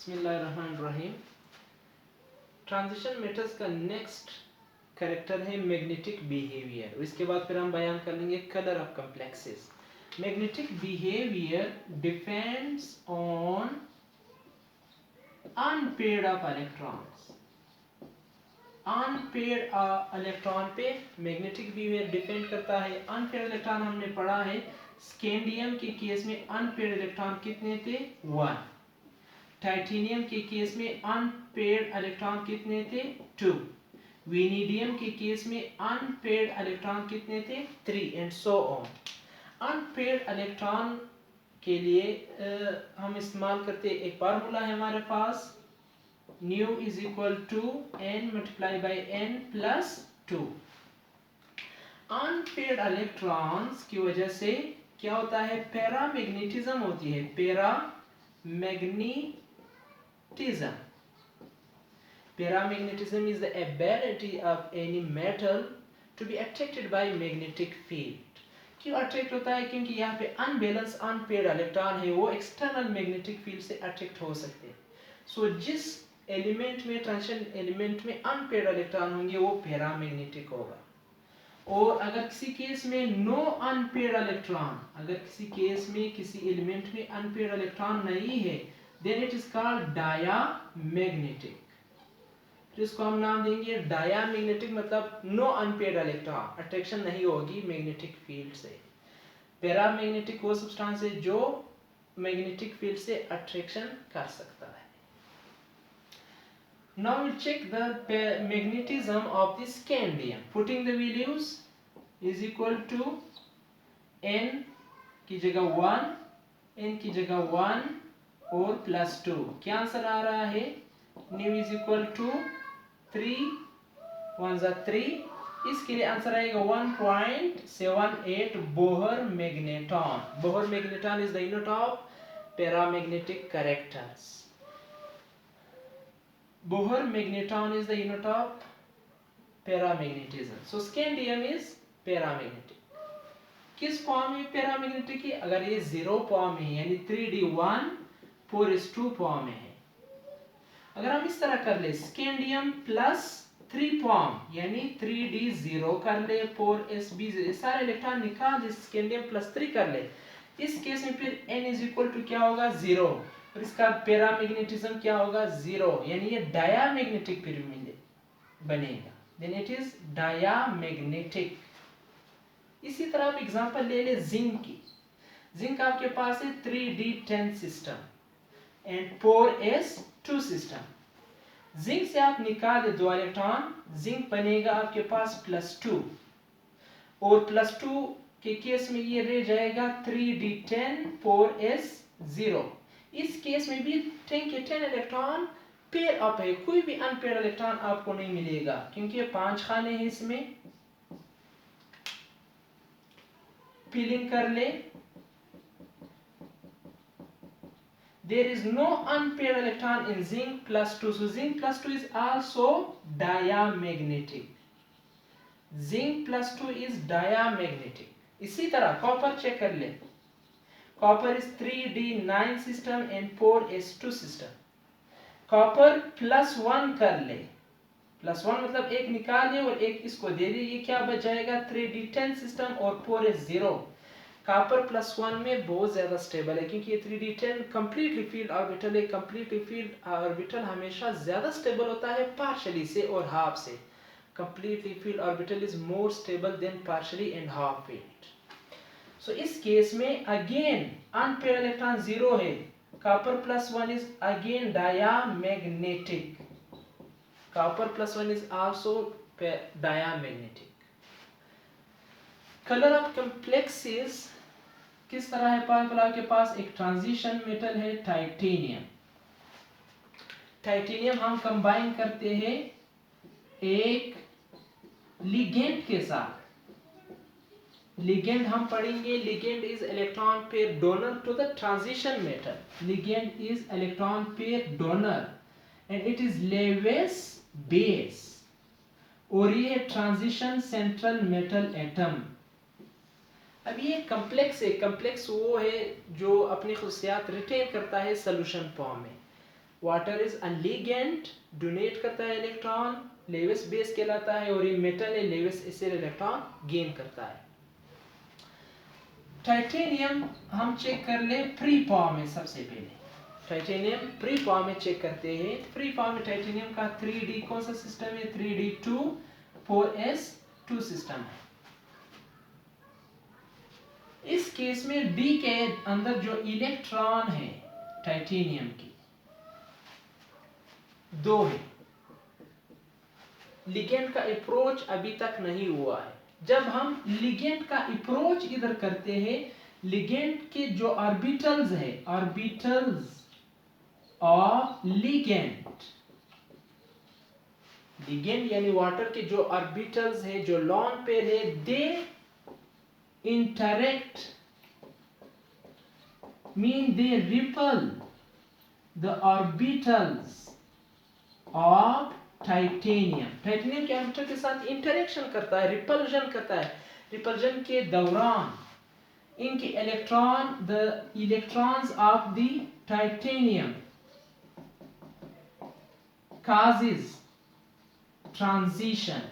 बिस्मिल्लाहिर्रहमानिर्रहीम। Transition metals का next character है मैग्नेटिक बिहेवियर। इसके बाद फिर हम बयान कर लेंगे colour of complexes. Magnetic behaviour depends on unpaired of electrons. Unpaired electron पे मैग्नेटिक बिहेवियर डिपेंड करता है। अनपेयर्ड इलेक्ट्रॉन हमने पढ़ा है, स्कैंडियम के केस में अनपेयर्ड इलेक्ट्रॉन कितने थे? 1। टाइटेनियम के केस में अनपेयर्ड इलेक्ट्रॉन कितने थे? 2। वेनेडियम के केस में अनपेयर्ड इलेक्ट्रॉन कितने थे? 3 and so on. Unpaired electron के लिए हम इस्तेमाल करते एक फार्मूला है हमारे पास, nu is equal to n multiplied by n plus 2। Unpaired electrons की वजह से क्या होता है? पैरामैग्नेटिज्म होती है। Paramagnetism is the ability of any metal to be attracted by magnetic field। क्यों अट्रैक्ट होता है? क्योंकि यहाँ पे अनबैलेंस अनपेयर्ड इलेक्ट्रॉन है, वो एक्सटर्नल मैग्नेटिक फील्ड से अट्रैक्ट हो सकते हैं। सो जिस एलिमेंट में, ट्रांजिशन एलिमेंट में अनपेयर्ड इलेक्ट्रॉन होंगे वो पैरामैग्नेटिक होगा। और अगर किसी केस में नो अनपेयर्ड इलेक्ट्रॉन, अगर किसी केस में किसी एलिमेंट में अनपेयर्ड इलेक्ट्रॉन नहीं है, then it is called diamagnetic. तो इसको हम नाम देंगे डायामैग्नेटिक, मतलब नो अनपेयर्ड इलेक्ट्रॉन, अट्रैक्शन नहीं होगी मैग्नेटिक फील्ड से। पैरामैग्नेटिक वो सब्सटेंस है जो मैग्नेटिक फील्ड से अट्रैक्शन कर सकता है। Now we'll check the magnetism of the scandium. Putting the values is equal to n की जगह 1, n की जगह 1 और प्लस 2। क्या आंसर आ रहा है? nu is equal to 3 1 3। इसके लिए आंसर आएगा 1.78 Bohr magneton. Bohr magneton is the unit of paramagnetic characters। Bohr magneton is the unit of paramagnetism। So scandium is paramagnetic। किस फॉर्म में पैरामैग्नेटिक है? अगर ये 0 फॉर्म में है, यानी 3d1 4s2 फॉर्म में है। अगर हम इस तरह कर ले, स्कैंडियम प्लस 3 फॉर्म, यानी 3d0 कर ले, 4sb0, सारे इलेक्ट्रॉन निकाल दे, स्कैंडियम प्लस 3 कर ले। इस केस में फिर n इज इक्वल टू क्या होगा? 0। और इसका पैरामैग्नेटिज्म क्या होगा? 0, यानी ये डायामैग्नेटिक फिर बनेगा, देन इट इज डायामैग्नेटिक। इसी तरह आप एग्जांपल ले ले जिंक की। जिंक आपके पास है 3d10 system and 4s2 system. Zinc से आप निकाल दे 2 इलेक्ट्रॉन, जिंक बनेगा आपके पास +2, और +2 के केस में ये रह जाएगा 3d10 4s0। इस केस में भी 10 के 10 इलेक्ट्रॉन पेयर अप है, कोई भी अनपेयर इलेक्ट्रॉन आपको नहीं मिलेगा, क्योंकि 5 खाने हैं इसमें। फिलिंग कर ले, there is no unpaired electron in zinc +2, so zinc +2 is also diamagnetic। zinc +2 is diamagnetic। इसी तरह कॉपर चेक कर ले। Copper is 3d9 system and 4s2 system. Copper +1 कर ले, +1 मतलब एक निकाल ले और एक इसको दे दे, ये क्या बच जाएगा? 3d10 सिस्टम और 4s0। कॉपर +1 में बहुत ज्यादा स्टेबल है, क्योंकि ये 3d10 कंप्लीटली फील्ड ऑर्बिटल है। कंप्लीटली फील्ड ऑर्बिटल हमेशा ज्यादा स्टेबल होता है पार्शियली से और हाफ से। Completely filled orbital is more stable than partially and half filled. So इस केस में अगेन अनपेयर इलेक्ट्रॉन 0 है, copper +1 is again diamagnetic. Copper +1 is also diamagnetic. Colour of complexes किस तरह है? फार्मूला के पास एक ट्रांजिशन मेटल है टाइटेनियम। टाइटेनियम हम कंबाइन करते हैं एक लिगेंड के साथ। लिगेंड हम पढ़ेंगे, ligand is electron pair donor to the transition metal. Ligand is electron pair donor and it is Lewis base, और ये ट्रांजिशन सेंट्रल मेटल एटम। अब ये कॉम्प्लेक्स है, कॉम्प्लेक्स वो है जो अपनी खुशियात रिटेन करता है सोल्यूशन फॉर्म में। Water is a ligand, donate करता है इलेक्ट्रॉन, लेविस बेस कहलाता है, और ये मेटल है, लेविस इससे इलेक्ट्रॉन गेन करता है। टाइटेनियम हम चेक कर ले फ्री फॉर्म में। सबसे पहले टाइटेनियम फ्री फॉर्म में चेक करते हैं। फ्री फॉर्म में टाइटेनियम का 3d कौन सा सिस्टम है? 3d2 4s2 सिस्टम है। इस केस में d के अंदर जो इलेक्ट्रॉन है टाइटेनियम की 2 है। लिगेंड का अप्रोच अभी तक नहीं हुआ है। जब हम लिगेंड का अप्रोच इधर करते हैं, लिगेंड के जो ऑर्बिटल्स है, ऑर्बिटल्स ऑफ लिगेंड, लिगेंड यानी वाटर के जो ऑर्बिटल्स है, जो लॉन पेयर है, दे interact, mean they repel the orbitals of titanium. Titanium के ऑर्बिटल के साथ इंटरेक्शन करता है, रिपल्जन करता है। रिपल्जन के दौरान इनके electron, the electrons of the titanium causes transition।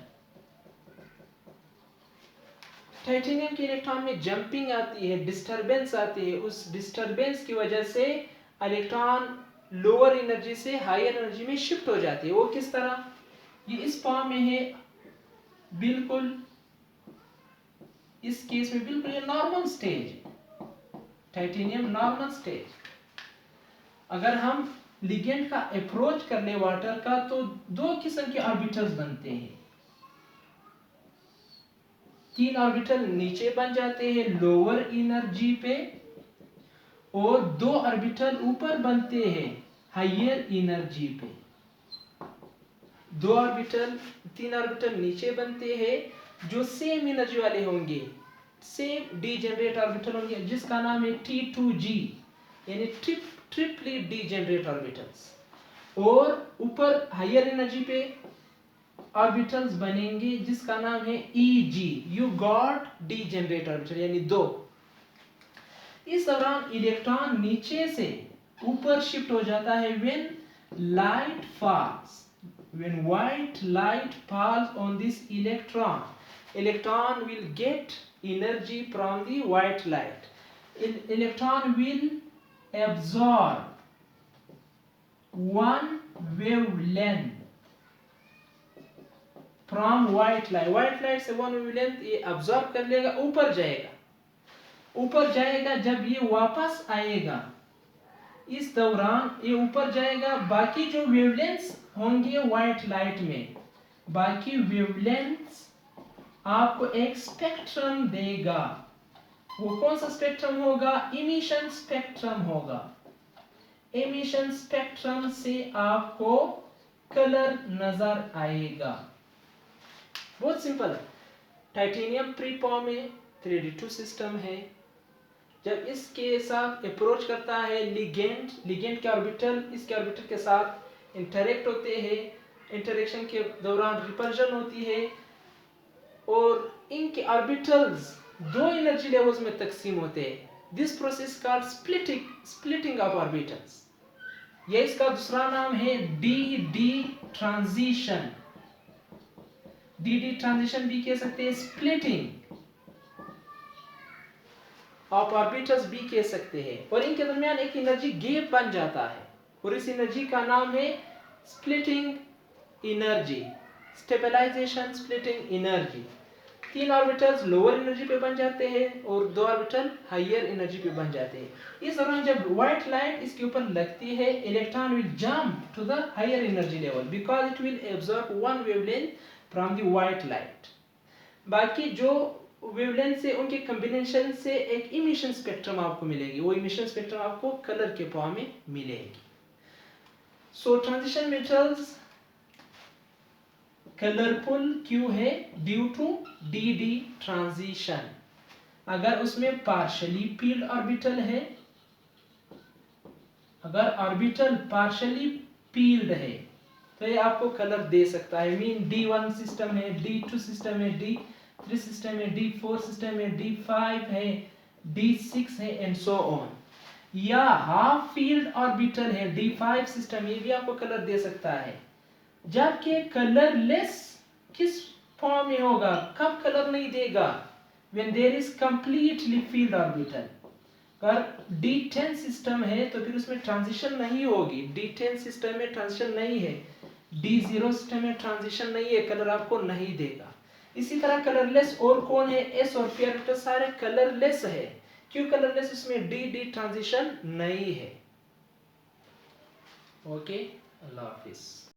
Titanium के इलेक्ट्रॉन में जंपिंग आती है, डिस्टरबेंस आती है। उस डिस्टरबेंस की वजह से इलेक्ट्रॉन लोअर एनर्जी से हायर एनर्जी में शिफ्ट हो जाती है। वो किस तरह? ये इस फॉर्म में है, बिल्कुल इस केस में बिल्कुल ये normal stage, titanium normal stage. अगर हम लिगेंड का अप्रोच कर ले वाटर का, तो 2 किस्म के ऑर्बिटल्स बनते हैं। 3 ऑर्बिटल नीचे बन जाते हैं लोअर एनर्जी पे, और 2 ऑर्बिटल ऊपर बनते हैं हायर एनर्जी पे। 2 ऑर्बिटल, 3 ऑर्बिटल नीचे बनते हैं जो सेम एनर्जी वाले होंगे, सेम डीजेनरेट ऑर्बिटल होंगे, जिसका नाम है T2g, यानी ट्रिपली डीजेनरेट ऑर्बिटल्स। और ऊपर हायर एनर्जी पे ऑर्बिटल्स बनेंगे जिसका नाम है Eg, you got degenerate orbital, यानी 2। इस दौरान इलेक्ट्रॉन नीचे से ऊपर शिफ्ट हो जाता है when light falls, when white light falls on this electron, electron will get energy from the white light. Electron will absorb one wavelength from white light। white light से one wavelength ये absorb कर लेगा, ऊपर जाएगा। ऊपर जाएगा, जब ये वापस आएगा इस दौरान ये ऊपर जाएगा, बाकी जो वेवलेंथ्स होंगे व्हाइट लाइट में, बाकी वेवलेंथ्स आपको एक स्पेक्ट्रम देगा। वो कौन सा स्पेक्ट्रम होगा? इमिशन स्पेक्ट्रम होगा। इमिशन स्पेक्ट्रम से आपको कलर नजर आएगा। बहुत सिंपल है। टाइटेनियम प्री फॉर्म में 3d2 सिस्टम है। जब इसके साथ अप्रोच करता है लिगेंड, लिगेंड के ऑर्बिटल इसके ऑर्बिटल के साथ इंटरेक्ट होते हैं, इंटरेक्शन के दौरान रिपल्जन होती है, और इनके ऑर्बिटल्स 2 एनर्जी लेवल्स में तकसीम होते हैं। This process called splitting of orbitals. ये इसका दूसरा नाम है डी ट्रांजिशन। डी ट्रांजिशन भी कह सकते हैं, स्प्लिटिंग ऑफ ऑर्बिटल्स भी कह सकते हैं। और इनके दरमियान एक एनर्जी गैप बन जाता है, और इस एनर्जी का नाम है splitting energy, stabilisation splitting energy. 3 orbitals lower energy पे बन जाते हैं और 2 ऑर्बिटल हायर एनर्जी पे बन जाते हैं। इस दौरान जब व्हाइट लाइट इसके ऊपर लगती है, electron will jump to the higher energy level because it will absorb one wavelength from the white light. बाकी जो वेवलेंथ से उनके कॉम्बिनेशन से एक इमिशन स्पेक्ट्रम आपको मिलेगी। वो इमिशन स्पेक्ट्रम आपको कलर के फॉर्म में मिलेगी। सो ट्रांजिशन मेटल्स कलरफुल क्यों है? Due to D transition. अगर उसमें पार्शियली पील्ड ऑर्बिटल है, अगर ऑर्बिटल पार्शियली पील्ड है तो ये आपको कलर दे सकता है। मीन D1 सिस्टम है, D2 सिस्टम है, D3 सिस्टम है, D4 सिस्टम है, D5 है, D6 है एंड सो ऑन। या हाफ फील्ड ऑर्बिटल है D5 सिस्टम, ये भी आपको कलर दे सकता है। जबकि कलरलेस किस फॉर्म में होगा, कब कलर नहीं देगा, when there is completely field orbital। अगर D10 सिस्टम है तो फिर उसमें ट्रांजिशन नहीं होगी, D10 सिस्टम में ट्रांजिशन नहीं है, D0 सिस्टम में ट्रांजिशन नहीं है, कलर आपको नहीं देगा। इसी तरह कलरलेस और कौन है, S और P ऑर्बिटल सारे कलरलेस है। क्यों कलरलेस, इसमें D ट्रांजिशन नहीं है। ओके, अल्लाह हाफिज।